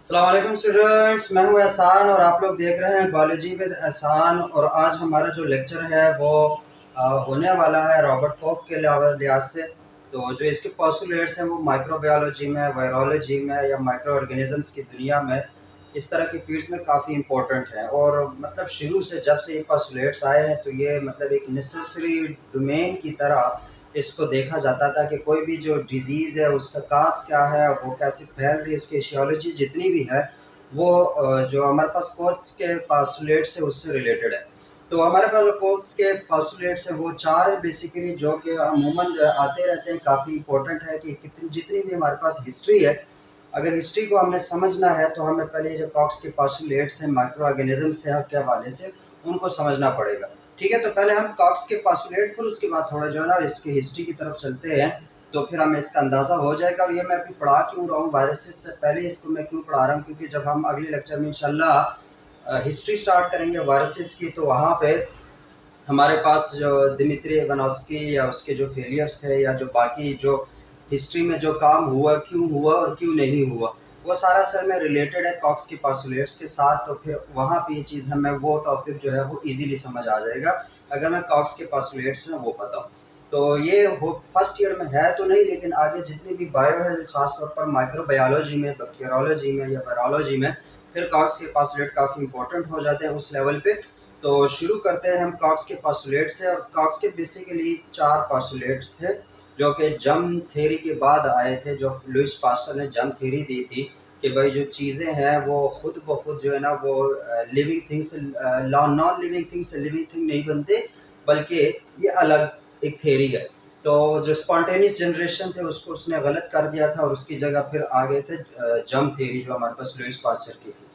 अस्सलाम वालेकुम स्टूडेंट्स, मैं हूं एहसान और आप लोग देख रहे हैं बायोलॉजी विद एहसान। और आज हमारा जो लेक्चर है वो होने वाला है रॉबर्ट कॉक के लिहाज से। तो जो इसके पोस्टुलेट्स हैं वो माइक्रोबायोलॉजी में, वायरोलॉजी में या माइक्रो ऑर्गेनिजम्स की दुनिया में इस तरह की फील्ड्स में काफ़ी इंपॉर्टेंट है। और मतलब शुरू से जब से ये पोस्टुलेट्स आए हैं तो ये मतलब एक नेसेसरी डोमेन की तरह इसको देखा जाता था कि कोई भी जो डिज़ीज़ है उसका काज क्या है, वो कैसे फैल रही है, उसकी एशियोलॉजी जितनी भी है वो जो हमारे पास कोच के पास्टुलेट्स है उससे रिलेटेड है। तो हमारे पास जो कोच के पास्टुलेट्स हैं वो चार है बेसिकली, जो कि अमूमन जो है आते रहते हैं। काफ़ी इंपॉर्टेंट है कि कितनी जितनी भी हमारे पास हिस्ट्री है, अगर हिस्ट्री को हमने समझना है तो हमें पहले जो कॉक्स के पास्टुलेट्स हैं माइक्रो ऑर्गेनिज्म से के हवाले से उनको समझना पड़ेगा। ठीक है, तो पहले हम कॉक्स के पास्टुलेट, फिर उसके बाद थोड़ा जो है ना इसकी हिस्ट्री की तरफ चलते हैं, तो फिर हमें इसका अंदाज़ा हो जाएगा। और ये मैं अभी पढ़ा क्यों रहा हूँ, वायरसेस से पहले इसको मैं क्यों पढ़ा रहा हूँ, क्योंकि जब हम अगले लेक्चर में इंशाल्लाह हिस्ट्री स्टार्ट करेंगे वायरसेस की, तो वहाँ पे हमारे पास जो दिमित्री इवानोव्स्की या उसके जो फेलियर्स है या जो बाकी जो हिस्ट्री में जो काम हुआ, क्यों हुआ और क्यों नहीं हुआ, वो सारा सर में रिलेटेड है कॉक्स की पास्टुलेट्स के साथ। तो फिर वहाँ पे ये चीज़ हमें वो टॉपिक जो है वो इजीली समझ आ जाएगा अगर मैं कॉक्स के पास्टुलेट्स में वो पता हूँ। तो ये हो फर्स्ट ईयर में है तो नहीं, लेकिन आगे जितनी भी बायो है खासतौर पर माइक्रोबायोलॉजी में, बैक्टीरियोलॉजी में या वायरोलॉजी में, फिर कॉक्स के पास्टुलेट काफ़ी इंपॉर्टेंट हो जाते हैं उस लेवल पे। तो शुरू करते हैं हम कॉक्स के पास्टुलेट से। और कॉक्स के बेसिकली चार पास्टुलेट थे जो कि जर्म थ्योरी के बाद आए थे, जो लुइस पास्चर ने जर्म थ्योरी दी थी कि भाई जो चीज़ें हैं वो खुद ब खुद जो है ना वो living things non living things से लिविंग थिंग नहीं बनते, बल्कि ये अलग एक थ्योरी है। तो जो स्पॉन्टेनियस जनरेशन थे उसको उसने गलत कर दिया था और उसकी जगह फिर आ गए थे जर्म थ्योरी जो हमारे पास लुइस पास्चर की थी।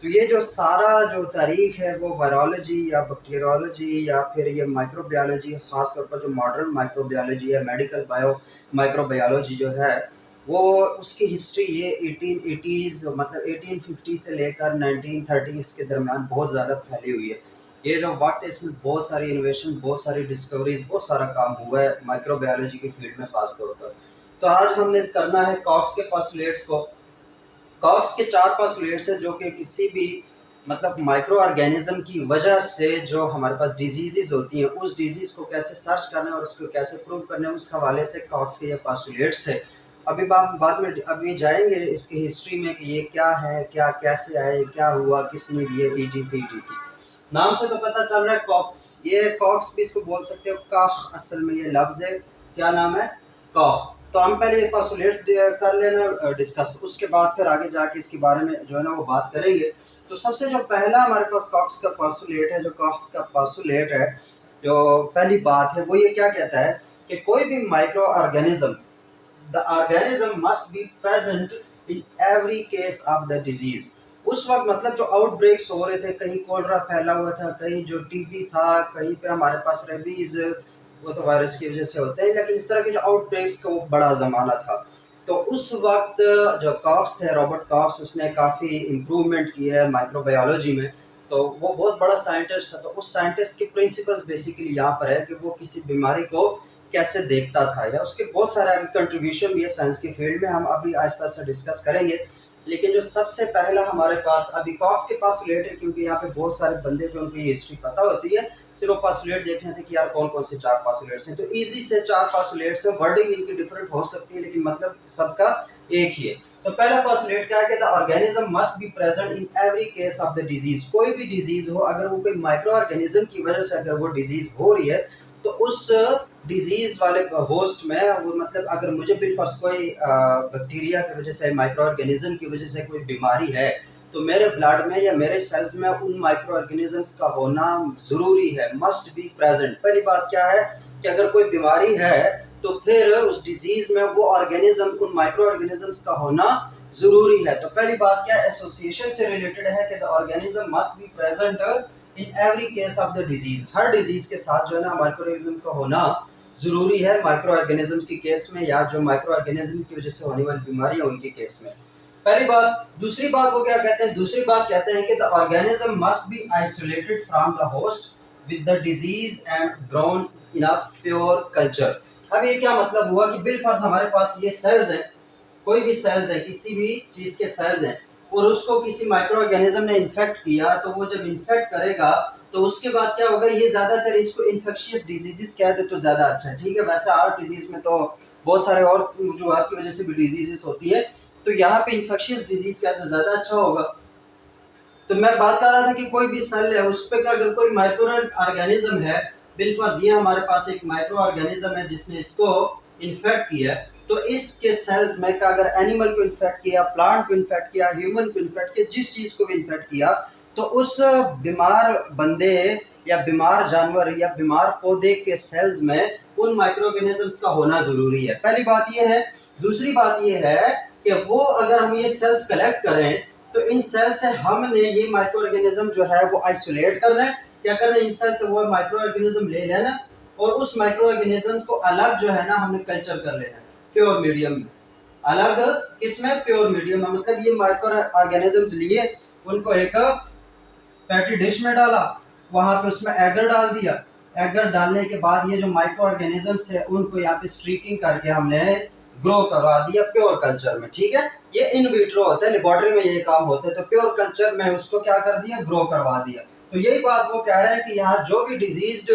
तो ये जो सारा जो तारीख है वो वायरोलॉजी या बैक्टीरियोलॉजी या फिर ये माइक्रोबायोलॉजी, ख़ास तौर पर जो मॉडर्न माइक्रोबायोलॉजी है, मेडिकल बायो माइक्रोबायोलॉजी जो है, वो उसकी हिस्ट्री ये 1880s मतलब 1850 से लेकर 1930 के दरमियान बहुत ज़्यादा फैली हुई है। ये जो वक्त है इसमें बहुत सारी इनोवेशन, बहुत सारी डिस्कवरीज, बहुत सारा काम हुआ है माइक्रोबायोलॉजी की फील्ड में ख़ास तौर पर। तो आज हमने करना है कॉक्स के पोस्टुलेट्स को। कॉक्स के चार पोस्टुलेट्स हैं जो कि किसी भी मतलब माइक्रो ऑर्गेनिज्म की वजह से जो हमारे पास डिजीज़ होती हैं उस डिजीज़ को कैसे सर्च करना है और उसको कैसे प्रूव करना है, उस हवाले से कॉक्स के ये पोस्टुलेट्स है। अभी बाद में अभी जाएंगे इसकी हिस्ट्री में कि ये क्या है, क्या कैसे आए, क्या हुआ, किसने दिए, ईटीसी। नाम से तो पता चल रहा है कॉक्स, ये कॉक्स भी इसको बोल सकते हो कॉक, असल में ये लफ्ज़ है, क्या नाम है, कॉक। तो हम पहले एक पास्टुलेट कर लेना डिस्कस, उसके बाद फिर आगे जाके इसके बारे में जो है ना वो बात करेंगे। तो सबसे जो पहला हमारे पास कॉक्स का पास्टुलेट है, जो कॉक्स का पास्टुलेट है, जो पहली बात है वो ये क्या कहता है कि कोई भी micro organism, the organism must be present in every case of the disease. उस वक्त मतलब जो आउटब्रेक्स हो रहे थे, कहीं कोलरा फैला हुआ था, कहीं जो टीबी था, कहीं पे हमारे पास रेबीज, वो तो वायरस की वजह से होते हैं, लेकिन इस तरह के जो आउटब्रेक्स का वो बड़ा ज़माना था। तो उस वक्त जो कॉक्स है, रॉबर्ट कॉक्स, उसने काफ़ी इम्प्रूवमेंट की है माइक्रोबायोलॉजी में। तो वो बहुत बड़ा साइंटिस्ट था। तो उस साइंटिस्ट के प्रिंसिपल्स बेसिकली यहाँ पर है कि वो किसी बीमारी को कैसे देखता था, या उसके बहुत सारे आगे कंट्रीब्यूशन भी है साइंस की फील्ड में, हम अभी आहिस्ता आहिस्ता डिस्कस करेंगे। लेकिन जो सबसे पहला हमारे पास अभी कॉक्स के पास रिलेट है, क्योंकि यहाँ पे बहुत सारे बंदे जो उनको ये हिस्ट्री पता होती है, सिर्फ पास्टुलेट देखने थे कि यार कौन कौन से चार पास्टुलेट्स हैं। तो इजी से चार पास्टुलेट्स हैं, वर्डिंग इनकी डिफरेंट हो सकती है लेकिन मतलब सबका एक ही है। तो पहला पास्टुलेट क्या है कि the organism must be present in every case of the disease. कोई भी डिजीज हो, अगर वो कोई माइक्रो ऑर्गेनिज्म की वजह से अगर वो डिजीज हो रही है, तो उस डिजीज वाले होस्ट में वो मतलब अगर मुझे बिलफर्ज कोई बैक्टीरिया की वजह से, माइक्रो ऑर्गेनिज्म की वजह से कोई बीमारी है, तो मेरे ब्लड में या मेरे सेल्स में उन माइक्रो ऑर्गेनिजम्स का होना ज़रूरी है, मस्ट बी प्रेजेंट। पहली बात क्या है कि अगर कोई बीमारी है तो फिर उस डिजीज़ में वो ऑर्गेनिज्म, उन माइक्रो ऑर्गेनिजम्स का होना ज़रूरी है। तो पहली बात क्या एसोसिएशन से रिलेटेड है कि the organism must be present in every case of the disease. Her disease के साथ जो है ना माइक्रो ऑर्गेनिज्म का होना ज़रूरी है, माइक्रो ऑर्गेनिज्म की केस में या जो माइक्रो ऑर्गेनिज्म की वजह से होने वाली बीमारी है उनके केस में। पहली बात। दूसरी बात वो क्या कहते हैं, दूसरी बात कहते हैं कि the organism must be isolated from the host with the disease and grown in a pure culture. अब ये क्या मतलब हुआ कि बिलफर्ज हमारे पास ये सेल्स हैं, कोई भी सेल्स हैं, किसी भी चीज के सेल्स हैं, और उसको किसी माइक्रो ऑर्गेनिज्म ने इन्फेक्ट किया, तो वो जब इन्फेक्ट करेगा तो उसके बाद क्या होगा, ये ज्यादातर इसको इन्फेक्शियस डिजीजेस कह दे तो ज्यादा अच्छा है, ठीक है। वैसे हार्ट डिजीज में तो बहुत सारे और वजूहत की वजह से भी डिजीजेस होती है, तो यहाँ पे इन्फेक्शियस डिजीज कह तो ज्यादा अच्छा होगा। तो मैं बात कर रहा था कि कोई भी सेल है उस पर अगर कोई माइक्रो ऑर्गेनिज्म है, बिलफर्ज ये हमारे पास एक माइक्रो ऑर्गेनिज्म है जिसने इसको इन्फेक्ट किया, तो इसके सेल्स में का अगर एनिमल को इन्फेक्ट किया, प्लांट को इन्फेक्ट किया, ह्यूमन को इन्फेक्ट किया, जिस चीज को भी इन्फेक्ट किया, तो उस बीमार बंदे या बीमार जानवर या बीमार पौधे के सेल्स में उन माइक्रो ऑर्गेनिजम्स का होना जरूरी है। पहली बात यह है। दूसरी बात यह है कि वो अगर हम ये सेल्स कलेक्ट करें तो इन सेल से हमने ये माइक्रो ऑर्गेनिज्म जो है वो आइसोलेट करना है, क्या करना है, इन सेल से वो माइक्रो ऑर्गेनिज्म ले लेना और उस माइक्रो ऑर्गेनिज्म को अलग जो है ना हमने कल्चर कर लेना है प्योर मीडियम में। अलग किसमें, प्योर मीडियम में, मतलब ये माइक्रो ऑर्गेनिजम्स लिए, उनको एक पैटी डिश में डाला, वहां पे उसमें एगर डाल दिया, एगर डालने के बाद ये जो माइक्रो ऑर्गेनिजम्स थे उनको यहाँ पे स्ट्रीकिंग करके हमने ग्रो करवा दिया प्योर कल्चर में, ठीक है। ये इन विट्रो होता है, लेबोरेटरी में ये काम होता है, तो प्योर कल्चर में उसको क्या कर दिया, ग्रो करवा दिया। तो यही बात वो कह रहे हैं कि यहाँ जो भी डिजीज्ड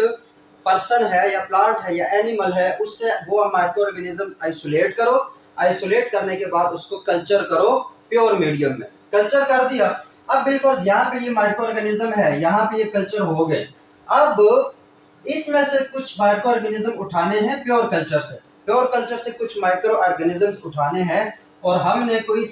पर्सन है या प्लांट है या एनिमल है उससे वो माइक्रो ऑर्गेनिजम्स आइसोलेट करो, आइसोलेट करने के बाद उसको कल्चर करो प्योर मीडियम में, कल्चर कर दिया। अब बिलफर्ज यहाँ पे ये माइक्रो ऑर्गेनिज्म है, यहाँ पे ये कल्चर हो गए, अब इसमें से कुछ माइक्रो ऑर्गेनिज्म उठाने हैं प्योर कल्चर से, प्योर कल्चर से कुछ माइक्रो ऑर्गेनिजम्स उठाने हैं और हमने कोई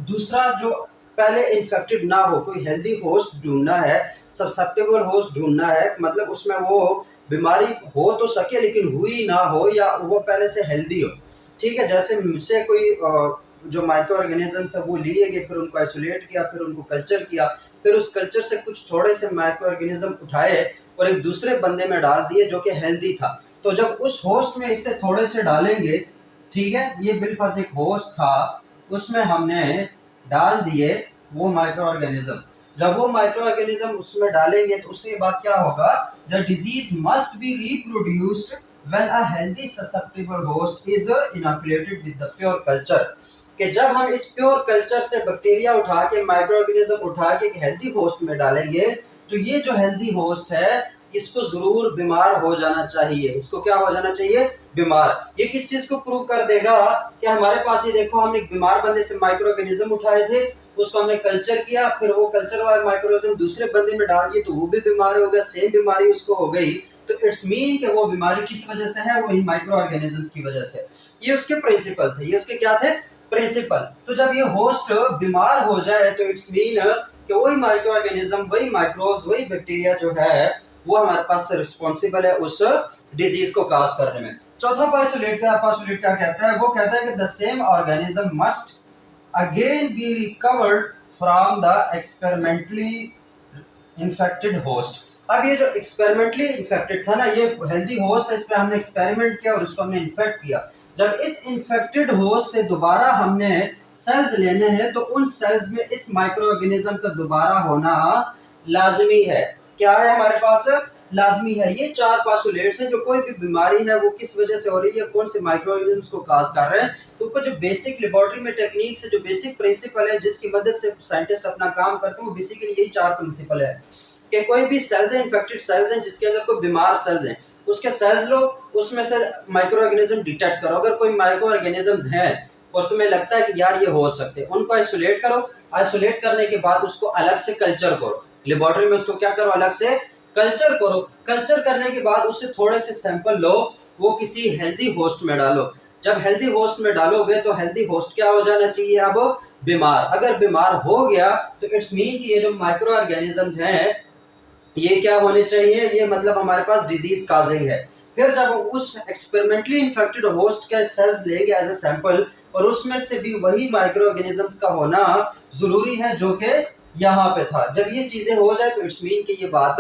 दूसरा जो पहले इन्फेक्टेड ना हो, कोई हेल्दी होस्ट ढूंढना है, ससेप्टेबल होस्ट ढूंढना है, मतलब उसमें वो बीमारी हो तो सके लेकिन हुई ना हो या वो पहले से हेल्दी हो, ठीक है। जैसे मुझसे कोई जो माइक्रो ऑर्गेनिज्म है वो लिए गए, फिर उनको आइसोलेट किया, फिर उनको कल्चर किया, फिर उस कल्चर से कुछ थोड़े से माइक्रो ऑर्गेनिज्म उठाए और एक दूसरे बंदे में डाल दिए जो कि हेल्दी था। तो जब उस होस्ट में इससे थोड़े से डालेंगे, ठीक है, ये बिलफर्ज एक होस्ट था, उसमें हमने डाल दिए वो माइक्रो ऑर्गेनिज्म। जब वो माइक्रो ऑर्गेनिज्म उसमें डालेंगे तो उसके बाद क्या होगा, the disease must be reproduced when a healthy susceptible host is inoculated with the pure culture, कि जब हम इस प्योर कल्चर से बैक्टीरिया उठा के, माइक्रो ऑर्गेनिज्म उठा के हेल्दी होस्ट में डालेंगे, तो ये जो हेल्दी होस्ट है इसको जरूर बीमार हो जाना चाहिए, इसको क्या हो जाना चाहिए, बीमार। ये किस चीज को प्रूव कर देगा कि हमारे पास ये देखो हमने बीमार बंदे से माइक्रो ऑर्गेनिज्म उठाए थे, उसको हमने कल्चर किया, फिर वो कल्चर वाले माइक्रो ऑर्गेनिज्म दूसरे बंदे में डाल दिए तो वो भी बीमार हो गया, सेम बीमारी उसको हो गई, तो इट्स मीन कि वो बीमारी किस वजह से है, वो इन माइक्रो ऑर्गेनिजम्स की वजह से। ये उसके प्रिंसिपल थे, ये उसके क्या थे, प्रिंसिपल। तो जब ये होस्ट बीमार हो जाए तो इट्स मीन कि वही माइक्रो ऑर्गेनिज्म, वही माइक्रोब्स, वही बैक्टीरिया जो है वो हमारे पास रिस्पॉन्सिबल है उस डिजीज को काज करने में। चौथा पाइसोलेट क्या कहता है, वो कहता है कि the same organism must again be recovered from the experimentally infected host. अब ये जो एक्सपेरिमेंटली इन्फेक्टेड था ना, ये हेल्दी होस्ट है, इस पर हमने एक्सपेरिमेंट किया और उसको हमने इन्फेक्ट किया। जब इस इन्फेक्टेड होस्ट से दोबारा हमने सेल्स लेने हैं तो उन सेल्स में इस माइक्रो ऑर्गेनिज्म का दोबारा होना लाजमी है। क्या है हमारे पास, लाजमी है। ये चार पासुलेट्स हैं, जो कोई भी बीमारी है वो किस वजह से हो रही है, कौन से माइक्रो ऑर्गेनिज्म्स को काज कर रहे हैं, तो उनको जो बेसिक लेबोरेटरी में टेक्निक्स है, जो बेसिक प्रिंसिपल है जिसकी मदद से साइंटिस्ट अपना काम करते हैं, वो बेसिकली यही चार प्रिंसिपल है कि कोई भी सेल्स है, इन्फेक्टेड सेल्स हैं जिसके अंदर कोई बीमार सेल्स हैं, उसके सेल्स लो, उसमें से माइक्रो ऑर्गेनिज्म डिटेक्ट करो। अगर कोई माइक्रो ऑर्गेनिजम्स हैं और तुम्हें लगता है कि यार ये हो सकते हैं, उनको आइसोलेट करो, आइसोलेट करने के बाद उसको अलग से कल्चर करो, लेबोरेटरी में उसको क्या करो, अलग से कल्चर करो। कल्चर करने के बाद उससे थोड़े से सैंपल लो, वो किसी हेल्दी होस्ट में डालो। जब हेल्दी होस्ट में डालोगे तो हेल्दी होस्ट क्या हो जाना चाहिए, अब बीमार। अगर बीमार हो गया तो इट्स मीन कि ये जो माइक्रो ऑर्गेनिजम्स हैं ये क्या होने चाहिए, ये मतलब हमारे पास डिजीज काजिंग है। फिर जब उस एक्सपेरिमेंटली इन्फेक्टेड होस्ट के सेल्स लेंगे एज ए सैंपल और उसमें से भी वही माइक्रो ऑर्गेनिजम्स का होना जरूरी है जो कि यहाँ पे था। जब ये चीजें हो जाए तो इट्स मीन कि ये बात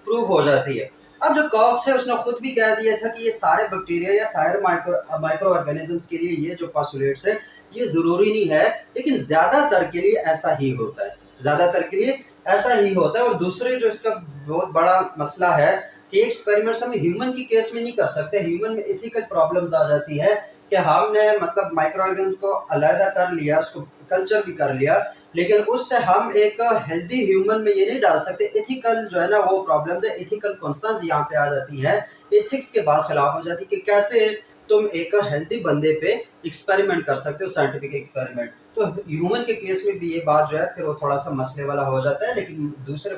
प्रूव हो जाती है। अब जो कॉक्स है उसने खुद भी कह दिया था कि ये सारे बैक्टीरिया या सारे माइक्रो ऑर्गेनिजम्स के लिए ये जो पासुलेट्स है ये जरूरी नहीं है, लेकिन ज्यादातर के लिए ऐसा ही होता है, ज्यादातर के लिए ऐसा ही होता है। और दूसरे जो इसका बहुत बड़ा मसला है कि एक्सपेरिमेंट्स हम ह्यूमन की केस में नहीं कर सकते, ह्यूमन में एथिकल प्रॉब्लम्स आ जाती है कि हमने मतलब माइक्रो ऑर्गेनिज्म को अलहदा कर लिया, उसको कल्चर भी कर लिया, लेकिन उससे हम एक हेल्दी ह्यूमन में ये नहीं डाल सकते। एथिकल जो है ना वो प्रॉब्लम्स है, एथिकल कंसर्न्स यहाँ पे आ जाती है, एथिक्स के बाद खिलाफ हो जाती है कि कैसे तुम एक हेल्दी बंदे पे एक्सपेरिमेंट कर सकते हो, साइंटिफिक एक्सपेरिमेंट। तो ह्यूमन के केस में भी ये बात जो है फिर वो थोड़ा सा मसले वाला हो जाता है, लेकिन दूसरे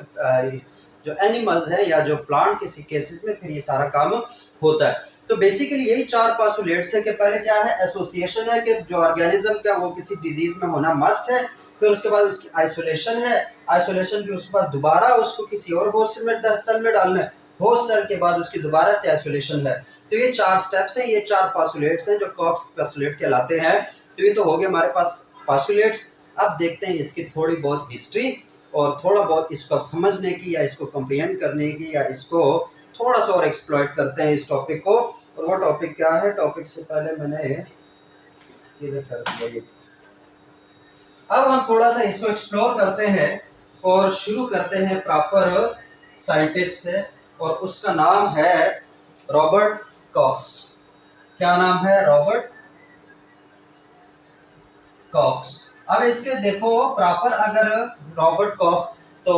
जो एनिमल्स हैं या जो प्लांट के केसेस में फिर ये सारा काम होता है। तो बेसिकली यही चार पासुलेट्स है कि पहले क्या है, एसोसिएशन है कि जो ऑर्गेनिज्म का वो किसी डिजीज में होना मस्ट है, फिर उसके बाद उसकी आइसोलेशन है, आइसोलेशन के उसके बाद दोबारा उसको किसी और होस्ट में सेल में डालना है, होस्ट सेल के बाद उसकी दोबारा से आइसोलेशन है। तो ये चार स्टेप्स हैं, ये चार पासुलेट्स हैं जो कॉक्स पासुलेट कहलाते हैं। तो ये तो हो गए हमारे पास पासुलेट्स। अब देखते हैं इसकी थोड़ी बहुत हिस्ट्री और थोड़ा बहुत इसको समझने की या इसको कंप्रीहेंड करने की या इसको थोड़ा सा और एक्सप्लॉइट करते हैं इस टॉपिक को। और वो टॉपिक क्या है, टॉपिक से पहले मैंने इधर कर दिया ये। अब हम थोड़ा सा इसको एक्सप्लोर करते हैं और शुरू करते हैं प्रॉपर साइंटिस्ट है और उसका नाम है रॉबर्ट कॉक्स। क्या नाम है, रॉबर्ट कॉक्स। अब इसके देखो प्रॉपर अगर रॉबर्ट कॉक्स, तो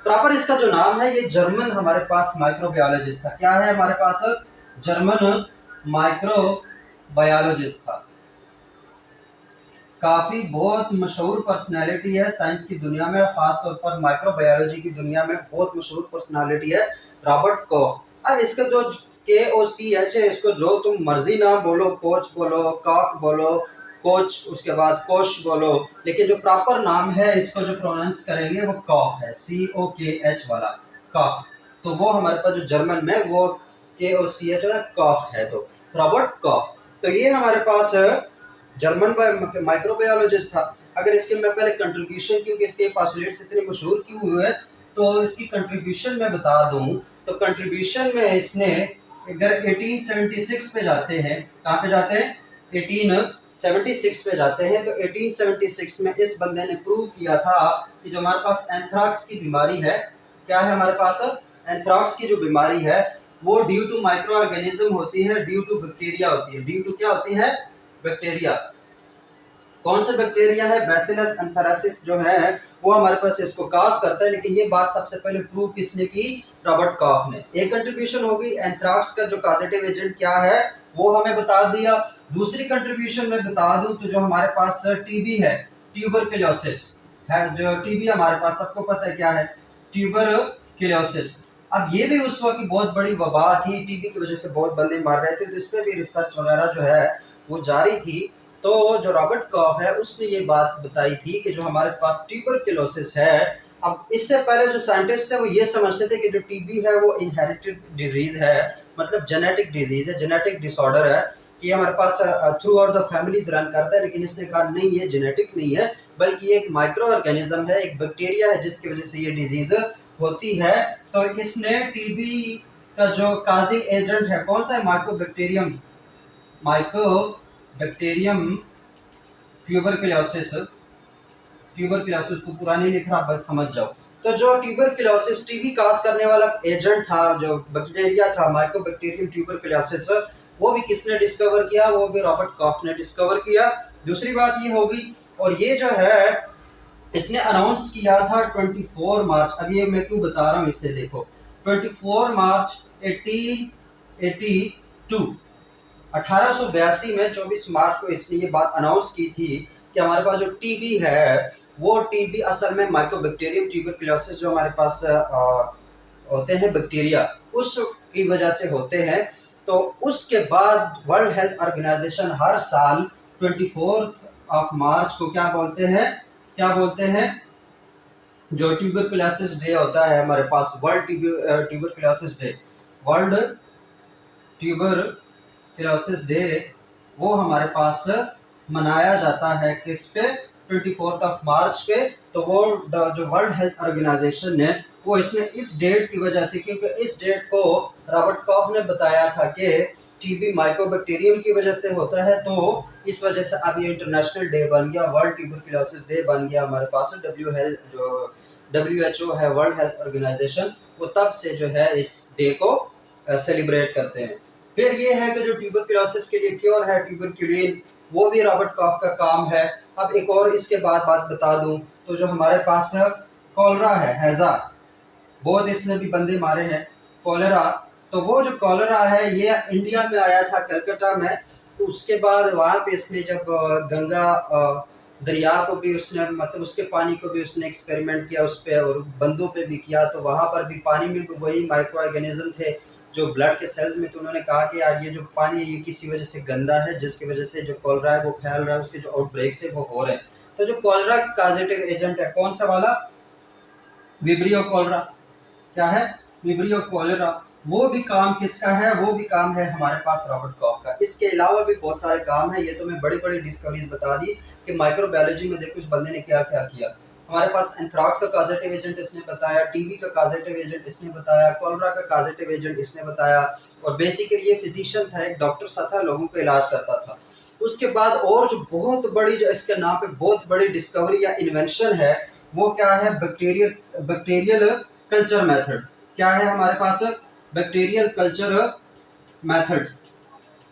प्रॉपर इसका जो नाम है ये जर्मन हमारे पास माइक्रोबायोलॉजिस्ट था। क्या है हमारे पास, जर्मन माइक्रोबायोलॉजिस्ट था। काफी बहुत मशहूर पर्सनालिटी है साइंस की दुनिया में, खासतौर पर माइक्रोबायोलॉजी की दुनिया में बहुत मशहूर पर्सनालिटी है रॉबर्ट कॉक। अब इसका जो KOCH है, इसको जो तुम मर्जी नाम बोलो, कोच बोलो, कॉक बोलो, कोच, उसके बाद कोश बोलो, लेकिन जो प्रॉपर नाम है इसको जो प्रोनाउंस करेंगे वो कॉक है, COKH वाला कॉक। तो वो हमारे पास जो जर्मन में वो KOCH वाला कॉक है, तो रॉबर्ट कॉक। तो ये हमारे पास जर्मन माइक्रोबायोलॉजिस्ट था। अगर इसके मैं पहले कंट्रीब्यूशन, क्योंकि इसके पासुलेट्स इतने मशहूर क्यों हुए, तो इसकी कंट्रीब्यूशन मैं बता दूं तो कंट्रीब्यूशन में इसने, अगर 1876 पे जाते हैं, कहाँ पे जाते हैं, 1876 पे जाते हैं, तो 1876 में इस बंदे ने प्रूव किया था कि जो हमारे पास एंथ्राक्स की बीमारी है, क्या है हमारे पास, एंथ्राक्स की जो बीमारी है वो ड्यू टू माइक्रो ऑर्गेनिज्म होती है, ड्यू टू बैक्टीरिया होती है। ड्यू टू क्या होती है, बैक्टीरिया। कौन सा बैक्टीरिया है, बैसिलस एंथ्रासिस जो है वो हमारे पास इसको काज करता है। लेकिन ये बात सबसे पहले प्रूव किसने की, रॉबर्ट कॉक ने। एक कंट्रीब्यूशन हो गई, एंथ्राक्स का जो कॉजेटिव एजेंट क्या है वो हमें बता दिया। दूसरी कंट्रीब्यूशन में बता दूं तो जो हमारे पास TB है, ट्यूबरकुलोसिस है, जो TB हमारे पास सबको पता है क्या है, ट्यूबरकुलोसिस। अब ये भी उस वक्त की बहुत बड़ी वबा थी, TB की वजह से बहुत बंदे मार रहे थे, तो इस पर भी रिसर्च वगैरह जो है वो जारी थी। तो जो रॉबर्ट कॉक है उसने ये बात बताई थी कि जो हमारे पास ट्यूबरकुलोसिस है, अब इससे पहले जो साइंटिस्ट है वो ये समझते थे कि जो TB है वो इनहेरिटेड डिजीज है, मतलब जेनेटिक डिजीज है, जेनेटिक डिसऑर्डर है, ये हमारे pass through out the families run करता है। लेकिन इसने कहा नहीं, ये जेनेटिक नहीं है, बल्कि ये एक माइक्रो ऑर्गेनिज्म है, एक बैक्टीरिया है जिसकी वजह से ये डिजीज होती है। तो इसने TB का जो काजिंग एजेंट है कौन सा है, माइकोबैक्टीरियम, माइकोबैक्टीरियम ट्यूबरकुलोसिस, ट्यूबरकुलोसिस को पूरा नहीं लिख रहा बस समझ जाओ। तो जो ट्यूबरकुलोसिस TB काज करने वाला एजेंट था, जो बैक्टीरिया था माइकोबैक्टीरियम ट्यूबरकुलोसिस, वो भी किसने डिस्कवर किया, वो भी रॉबर्ट कॉक ने डिस्कवर किया। दूसरी बात ये होगी, और ये जो है इसने अनाउंस किया था 24 मार्च। अब ये मैं क्यों बता रहा हूँ इसे देखो, 24 मार्च 1882, 1882 में 24 मार्च को इसने ये बात अनाउंस की थी कि हमारे पास जो TB है वो TB असल में माइकोबैक्टीरियम ट्यूबरकुलोसिस जो हमारे पास होते हैं बैक्टीरिया, उस की वजह से होते हैं। तो उसके बाद वर्ल्ड हेल्थ ऑर्गेनाइजेशन हर साल 24 मार्च को क्या बोलते हैं, क्या बोलते हैं, जो ट्यूबरकुलोसिस डे होता है हमारे पास, world tuberculosis day, world tuberculosis day, वो हमारे पास मनाया जाता है किस पे, 24 मार्च पे। तो वो जो वर्ल्ड हेल्थ ऑर्गेनाइजेशन है वो इसने इस डेट की वजह से, क्योंकि इस डेट को रॉबर्ट कॉक ने बताया था कि TB माइकोबैक्टीरियम की वजह से होता है, तो इस वजह से अब ये इंटरनेशनल डे बन गया, वर्ल्ड ट्यूबरकुलोसिस डे बन गया हमारे पास। WHO है, वर्ल्ड हेल्थ ऑर्गेनाइजेशन, वो तब से जो है इस डे को सेलिब्रेट करते हैं। फिर ये है कि जो ट्यूबरकुलोसिस के लिए क्योर है ट्यूबरक्यूलिन, वो भी रॉबर्ट कॉक का काम है। अब एक और इसके बाद बात बता दूं, तो जो हमारे पास कॉलरा है, हैजा, बहुत इसने भी बंदे मारे हैं, कॉलरा। तो वो जो कॉलरा है ये इंडिया में आया था कलकत्ता में। तो उसके बाद वहाँ पे इसने जब गंगा दरिया को भी उसने मतलब उसके पानी को भी उसने एक्सपेरिमेंट किया उस पर, और बंदों पे भी किया, तो वहाँ पर भी पानी में भी वही माइक्रो ऑर्गेनिज्म थे जो ब्लड के सेल्स में। तो उन्होंने कहा कि यार ये जो पानी है ये किसी वजह से गंदा है, जिसकी वजह से जो कॉलरा है वो फैल रहा है, उसके जो आउटब्रेक है वो हो रहे हैं। तो जो कॉलरा काजेटिव एजेंट है कौन सा वाला, विब्रियो कॉलरा, क्या है, विब्रियो कॉलरा, वो भी काम किसका है, वो भी काम है हमारे पास रॉबर्ट कॉक का। इसके अलावा भी बहुत सारे काम हैं, ये तो मैं बड़ी बड़ी डिस्कवरीज बता दी कि माइक्रोबायोलॉजी में देखो इस बंदे ने क्या क्या किया। हमारे पास एंथ्राक्स का काजेटिव एजेंट इसने बताया, टीबी का काजेटिव एजेंट इसने बताया, कॉलरा का काजेटिव एजेंट इसने बताया, और बेसिकली ये फिजिशियन था, एक डॉक्टर सा था, लोगों का इलाज करता था। उसके बाद और जो बहुत बड़ी, जो इसके नाम पे बहुत बड़ी डिस्कवरी या इन्वेंशन है, वो क्या है, बैक्टीरियल कल्चर मेथड। क्या है हमारे पास, बैक्टीरियल कल्चर मेथड।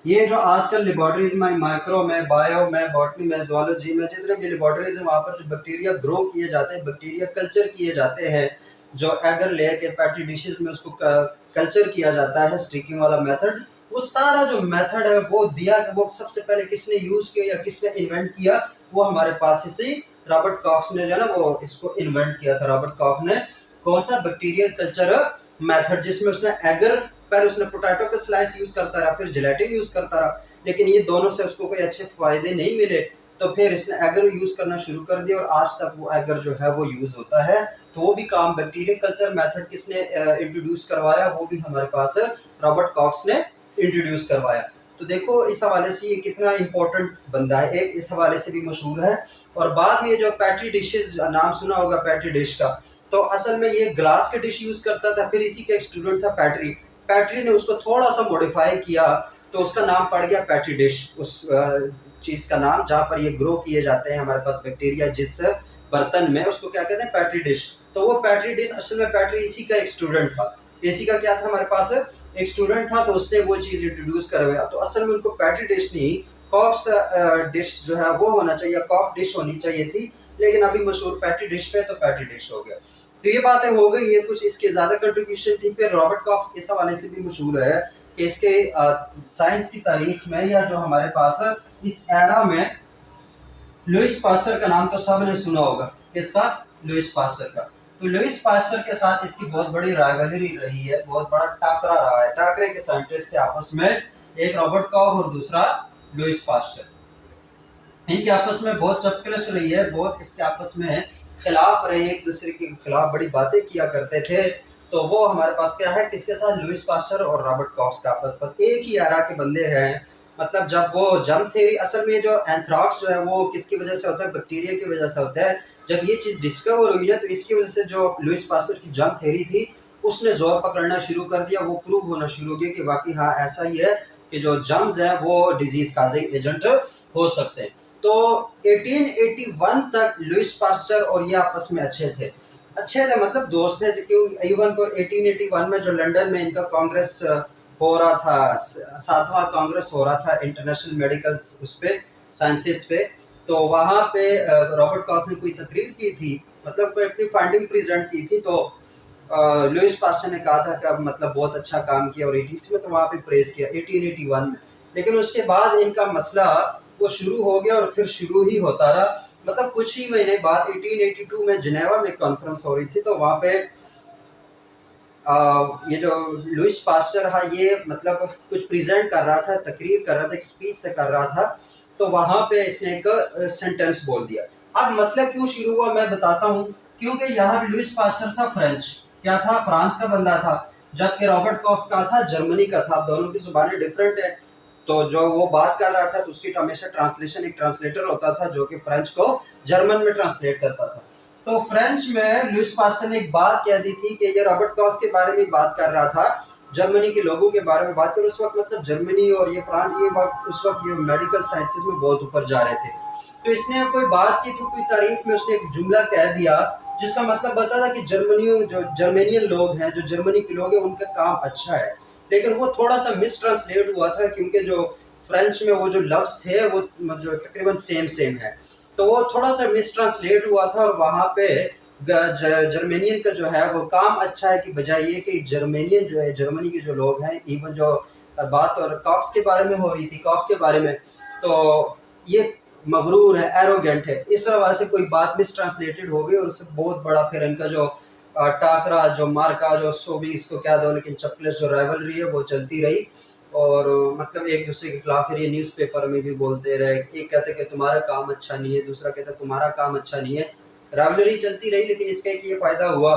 ये जो आजकल लेबोरेटरीज में, माइक्रो में, बायो में, बॉटनी में, जोलॉजी में, जितने भी लेबोरेटरीज हैं वहाँ पर जो बैक्टीरिया ग्रो किए जाते हैं, बैक्टीरिया कल्चर किए जाते हैं, जो एगर लेके पैटी डिशेस में उसको कल्चर किया जाता है, स्टिकिंग वाला मेथड, वो सारा जो मेथड है वो दिया, वो सबसे पहले किसने यूज किया या किसने इन्वेंट किया, वो हमारे पास इसी रॉबर्ट कॉक्स ने जो है ना वो इसको इन्वेंट किया था। रॉबर्ट कॉक ने कौन सा, बैक्टीरियल कल्चर मेथड, जिसमें उसने एगर, पहले उसने पोटैटो का स्लाइस यूज करता रहा, फिर जिलेटिन यूज करता रहा, लेकिन ये दोनों से उसको कोई अच्छे फायदे नहीं मिले, तो फिर इसने एगर यूज करना शुरू कर दिया, और आज तक वो एगर जो है वो यूज होता है। तो वो भी काम बैक्टीरियल कल्चर मेथड किसने इंट्रोड्यूस करवाया, वो भी हमारे पास रॉबर्ट कॉक्स ने इंट्रोड्यूस करवाया। तो देखो इस हवाले से ये कितना इंपॉर्टेंट बंदा है, एक इस हवाले से भी मशहूर है। और बाद में जो पैट्री डिशेज, नाम सुना होगा पैट्री डिश का, तो असल में ये ग्लास के डिश यूज करता था, फिर इसी का एक स्टूडेंट था पैट्री, पैट्री ने उसको थोड़ा सा मॉडिफाई किया, तो उसका नाम पड़ गया पैट्री डिश, उस चीज का नाम जहाँ पर ये ग्रो किए जाते हैं हमारे पास बैक्टीरिया, जिस बर्तन में, उसको क्या कहते हैं, पैट्री डिश। तो वो पैट्री डिश असल में पैट्री इसी का एक स्टूडेंट था, इसी का क्या था हमारे पास एक स्टूडेंट था, तो उसने वो चीज इंट्रोड्यूस करवाया। तो असल में उनको पैट्री डिश नहीं, कॉक्स डिश जो है वो होना चाहिए, कॉक डिश होनी चाहिए थी, लेकिन अभी मशहूर पैट्री डिश पे, तो पैट्री डिश हो गया। तो ये बातें हो गई, ये कुछ इसके ज्यादा कंट्रीब्यूशन थी। फिर रॉबर्ट कॉक्स इस हवाले से भी मशहूर है कि इसके साइंस की तारीख में, या जो हमारे पास इस एरा में, लुइस पास्चर का नाम तो सबने सुना होगा, किसका, लुइस पास्चर का। तो लुइस पास्चर के साथ इसकी बहुत बड़ी राइवलरी रही है, बहुत बड़ा टाकरा रहा है, टाकरे के साइंटिस्ट थे आपस में, एक रॉबर्ट कॉक और दूसरा लुइस पास्चर। इनके आपस में बहुत चपकलश रही है, बहुत इसके आपस में खिलाफ रहे, एक दूसरे के खिलाफ बड़ी बातें किया करते थे। तो वो हमारे पास क्या है, किसके साथ, लुइस पास्चर और रॉबर्ट कॉक्स का आपस में एक ही एरा के बंदे हैं। मतलब जब वो जर्म थ्योरी, असल में जो एंथ्राक्स जो है वो किसकी वजह से होता है, बैक्टीरिया की वजह से होता है। जब ये चीज़ डिस्कवर हुई है तो इसकी वजह से जो लुइस पास्चर की जर्म थ्योरी थी उसने जोर पकड़ना शुरू कर दिया, वो प्रूव होना शुरू हो गया कि वाकई हाँ ऐसा ही है कि जो जर्म्स हैं वो डिजीज काजिंग एजेंट हो सकते हैं। तो 1881 तक लुइस पास्चर और ये आपस में अच्छे थे मतलब दोस्त थे, क्योंकि इवन को 1881 में जो लंदन में इनका कांग्रेस हो रहा था, 7वां कांग्रेस हो रहा था इंटरनेशनल मेडिकल उस पे, साइंसेस पे, तो वहाँ पे रॉबर्ट कॉक्स ने कोई तकरीर की थी, मतलब कोई अपनी फाइंडिंग प्रेजेंट की थी, तो लुइस पास्चर ने कहा था कि अब मतलब बहुत अच्छा काम किया, और 80s में तो वहाँ पे प्रेस किया 1881 में। लेकिन उसके बाद इनका मसला वो शुरू हो गया, और फिर शुरू ही होता रहा। मतलब कुछ ही महीने बाद 1882 में जिनेवा में कॉन्फ्रेंस हो रही थी, तो वहाँ पे ये जो लुइस पास्चर है ये मतलब कुछ प्रेजेंट कर रहा था, तकरीर कर रहा था, एक स्पीच से कर रहा था, तो वहाँ पे इसने एक सेंटेंस बोल दिया। अब मसला क्यों शुरू हुआ मैं बताता हूँ, क्योंकि यहाँ लुइस पास्चर था फ्रेंच, क्या था, फ्रांस का बंदा था, जबकि रॉबर्ट कॉक्स का था जर्मनी का था। दोनों की जुबानें डिफरेंट है, तो जो वो बात कर रहा था तो उसकी हमेशा ट्रांसलेशन एक ट्रांसलेटर होता था जो कि फ्रेंच को जर्मन में ट्रांसलेट करता था। तो फ्रेंच में लुइस पास्चर ने एक बात कह दी थी कि ये रॉबर्ट कॉक्स के बारे में बात कर रहा था, जर्मनी के लोगों के बारे में बात कर, उस वक्त मतलब जर्मनी और ये फ्रांस ये वक्त उस वक्त ये मेडिकल साइंसेस में बहुत ऊपर जा रहे थे। तो इसने कोई बात की तो कोई तारीफ में उसने एक जुमला कह दिया जिसका मतलब बता था कि जर्मेनियन लोग हैं, जो जर्मनी के लोग हैं उनका काम अच्छा है, लेकिन वो थोड़ा सा मिस ट्रांसलेट हुआ था, क्योंकि जो फ्रेंच में वो जो लफ्ज थे वो जो तकरीबन सेम है। तो वो थोड़ा सा मिस ट्रांसलेट हुआ था और वहाँ पे जर्मेनियन का जो है वो काम अच्छा है कि बजाय ये कि जर्मेनियन जो है, जर्मनी के जो लोग हैं, इवन जो बात और कॉक्स के बारे में हो रही थी, कॉक के बारे में, तो ये मगरूर है, एरोगेंट है, इस वजह से कोई बात मिस ट्रांसलेटेड हो गई और उससे बहुत बड़ा फिर इनका जो टाकरा, जो मार्का, जो सो भी इसको क्या दो, लेकिन चपलेस जो राइवलरी है वो चलती रही। और मतलब एक दूसरे के खिलाफ फिर ये न्यूज़पेपर में भी बोलते रहे, एक कहते कि तुम्हारा काम अच्छा नहीं है, दूसरा कहता तुम्हारा काम अच्छा नहीं है, राइवलरी चलती रही। लेकिन इसका एक ये फायदा हुआ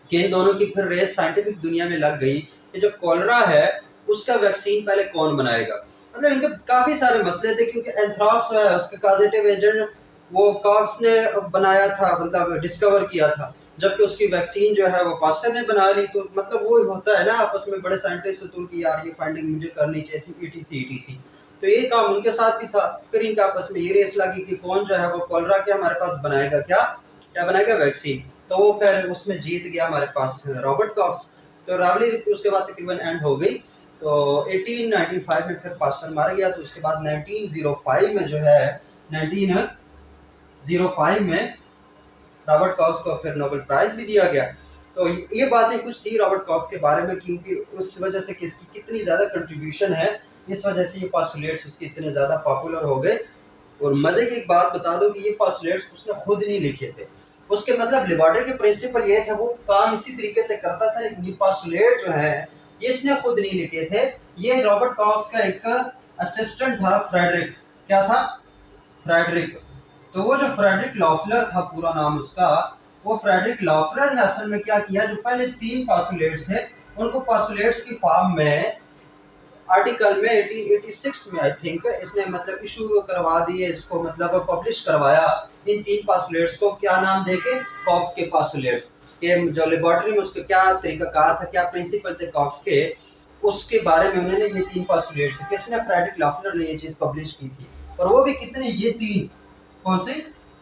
कि इन दोनों की फिर रेस साइंटिफिक दुनिया में लग गई कि जो कॉलरा है उसका वैक्सीन पहले कौन बनाएगा। मतलब इनके काफी सारे मसले थे, क्योंकि एंथ्राक्स है उसका कॉजेटिव एजेंट वो कॉक्स ने बनाया था, मतलब डिस्कवर किया था, जबकि उसकी वैक्सीन जो है वो पास्टर ने बना ली। तो मतलब वो होता है ना आपस में बड़े साइंटिस्ट तुल की यार ये फाइंडिंग मुझे करनी चाहिए थी, ईटीसी। तो ये काम उनके साथ भी था। फिर इनके आपस में ये रेस लगी कि कौन जो है वो कॉलरा के हमारे पास बनाएगा, क्या क्या बनाएगा, वैक्सीन। तो वो फिर उसमें जीत गया हमारे पास रॉबर्ट कॉक्स। तो रावली उसके बाद तकरीबन एंड हो गई। तो 1895 में फिर पास्टर मारा गया। तो उसके बाद 1905 में जो है 1905 में रॉबर्ट कॉक्स को फिर नोबेल प्राइज भी दिया गया। तो ये बातें कुछ थी रॉबर्ट कॉक्स के बारे में, क्योंकि उस वजह से कि इसकी कितनी ज़्यादा कंट्रीब्यूशन है, इस वजह से ये पास्टुलेट्स उसके इतने ज़्यादा पॉपुलर हो गए। और मज़े की एक बात बता दो कि ये पास्टुलेट्स उसने खुद नहीं लिखे थे। उसके मतलब लेबॉर्टरी के प्रिंसिपल ये थे, वो काम इसी तरीके से करता था। ये पास्टुलेट जो है ये इसने खुद नहीं लिखे थे, ये रॉबर्ट कॉक्स का एक असिस्टेंट था, फ्रेडरिक। क्या था? फ्रेडरिक। तो वो जो फ्रेडरिक लॉफलर था पूरा नाम उसका, वो फ्रेडरिक लॉफलर ने असल में क्या किया, जो पहले 3 पास्टुलेट्स थे उनको पास्टुलेट्स की फॉर्म में आर्टिकल में 1886 में आई थिंक इसने मतलब इशू करवा दिए, इसको मतलब पब्लिश करवाया इन 3 पास्टुलेट्स को। क्या नाम देके? कॉक्स के पास्टुलेट्स के। जो लेबोरेटरी में उसका क्या तरीकाकार था, क्या प्रिंसिपल थे कॉक्स के, उसके बारे में उन्होंने ये 3 पास्टुलेट्स, किसने? फ्रेडरिक लॉफलर ने ये चीज पब्लिश की थी। और वो भी कितने? ये 3। कौन से?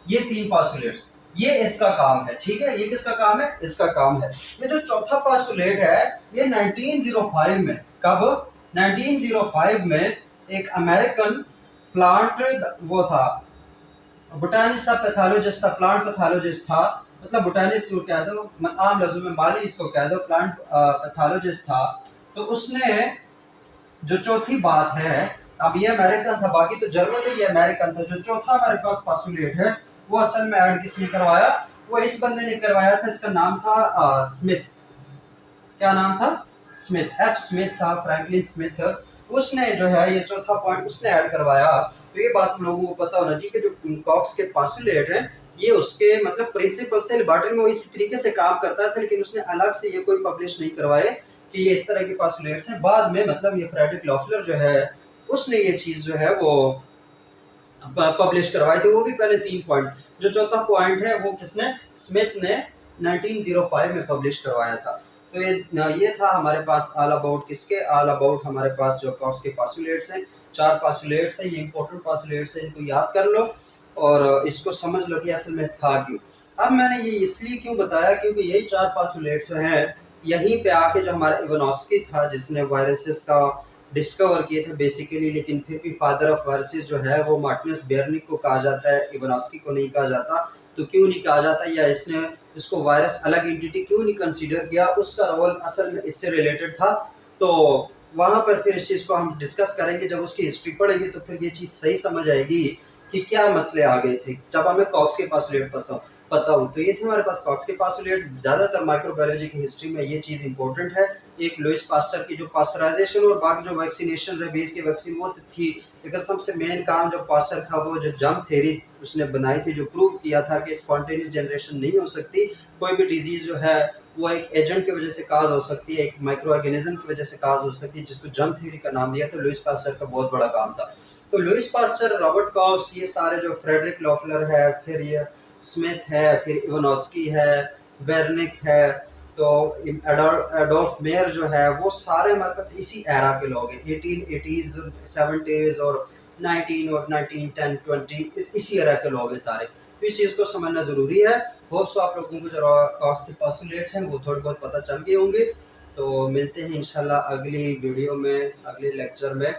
ये 3 पास्टुलेट्स। ये इसका काम है, ठीक है। ये किसका काम है? इसका काम है। ये जो चौथा पास्टुलेट है ये 1905 में, कब? 1905 में एक अमेरिकन प्लांट वो था, बोटानिस्ट था, पैथोलॉजिस्ट था, प्लांट पैथोलॉजिस्ट था, मतलब बोटानिस्ट को कह दो, आम लफ्जों में माली इसको कह दो, प्लांट पैथोलॉजिस्ट था। तो उसने जो चौथी बात है, अब ये अमेरिकन था, बाकी तो जर्मन है, ये अमेरिकन था। जो चौथा हमारे पास पास्टुलेट है वो असल में ऐड किसने करवाया? वो इस बंदे ने करवाया था, इसका नाम था स्मिथ। क्या नाम था? स्मिथ, एफ स्मिथ था, फ्रैंकलिन स्मिथ। उसने जो है ये चौथा पॉइंट उसने ऐड करवाया। तो ये बात हम लोगों को पता होना चाहिए कि जो कॉक्स के पास्टुलेट हैं ये उसके मतलब प्रिंसिपल से लेबोरेटरी में वो इसी तरीके से काम करता था, लेकिन उसने अलग से ये कोई पब्लिश नहीं करवाए कि ये इस तरह के पास्टुलेट्स हैं। बाद में मतलब ये फ्रेडरिक लॉफलर जो है उसने ये चीज़ जो है वो पब्लिश करवाई थी, वो भी पहले 3 पॉइंट। जो चौथा पॉइंट है वो किसने? स्मिथ ने 1905 में पब्लिश करवाया था। तो ये था हमारे पास ऑल अबाउट किसके? ऑल अबाउट हमारे पास जो कॉक्स के पास्टुलेट्स हैं। 4 पास्टुलेट्स हैं, ये इंपॉर्टेंट पास्टुलेट्स हैं, इनको याद कर लो और इसको समझ लो कि असल में था क्यों। अब मैंने ये इसलिए क्यों बताया, क्योंकि यही 4 पास्टुलेट्स हैं यहीं पे आके जो हमारा इवानोस्की था जिसने वायरसेस का डिस्कवर किए थे बेसिकली, लेकिन फिर भी फादर ऑफ वायरसेस जो है वो मार्टिनस बेयरनिक को कहा जाता है, इवानोस्की को नहीं कहा जाता। तो क्यों नहीं कहा जाता, या इसने इसको वायरस अलग एंटिटी क्यों नहीं कंसीडर किया? उसका रोल असल में इससे रिलेटेड था। तो वहाँ पर फिर इस चीज़ को हम डिस्कस करेंगे, जब उसकी हिस्ट्री पढ़ेंगे तो फिर ये चीज़ सही समझ आएगी कि क्या मसले आ गए थे जब हमें कॉक्स के पास्टुलेट पता हो। तो ये थे हमारे पास कॉक्स के पास्टुलेट। ज़्यादातर माइक्रोबायोलॉजी की हिस्ट्री में ये चीज़ इंपॉर्टेंट है। एक लुईस पास्चर की जो पास्चराइजेशन और बाकी जो वैक्सीनेशन रेबीज की वैक्सीन वो थी, लेकिन सबसे मेन काम जो पास्चर था वो जो जर्म थ्योरी उसने बनाई थी, जो प्रूव किया था कि स्पॉन्टेनियस जनरेशन नहीं हो सकती, कोई भी डिजीज़ जो है वो एक एजेंट की वजह से काज हो सकती है, एक माइक्रो ऑर्गेनिज्म की वजह से काज हो सकती है, जिसको जर्म थ्योरी का नाम दिया। तो लुईस पास्चर का बहुत बड़ा काम था। तो लुईस पास्चर, रॉबर्ट कॉक्स, ये सारे जो फ्रेडरिक लॉफलर है, फिर ये स्मिथ है, फिर इवानोस्की है, बेरनिक है, तो एडोल्फ मेयर जो है, वो सारे मतलब इसी एरा के लोग हैं, 1880s 70s और 19 और 1910 20 इसी एरा के लोग हैं सारे। तो इस चीज़ को समझना ज़रूरी है। होप सो आप लोगों को जो कॉक्स के पास्टुलेट्स हैं वो थोड़े बहुत पता चल गए होंगे। तो मिलते हैं इंशाल्लाह अगली वीडियो में, अगले लेक्चर में,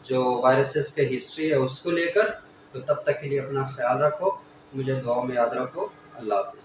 जो वायरसेस के हिस्ट्री है उसको लेकर। तो तब तक के लिए अपना ख्याल रखो, मुझे दुआ में याद रखो। अल्लाह हाफ़िज़।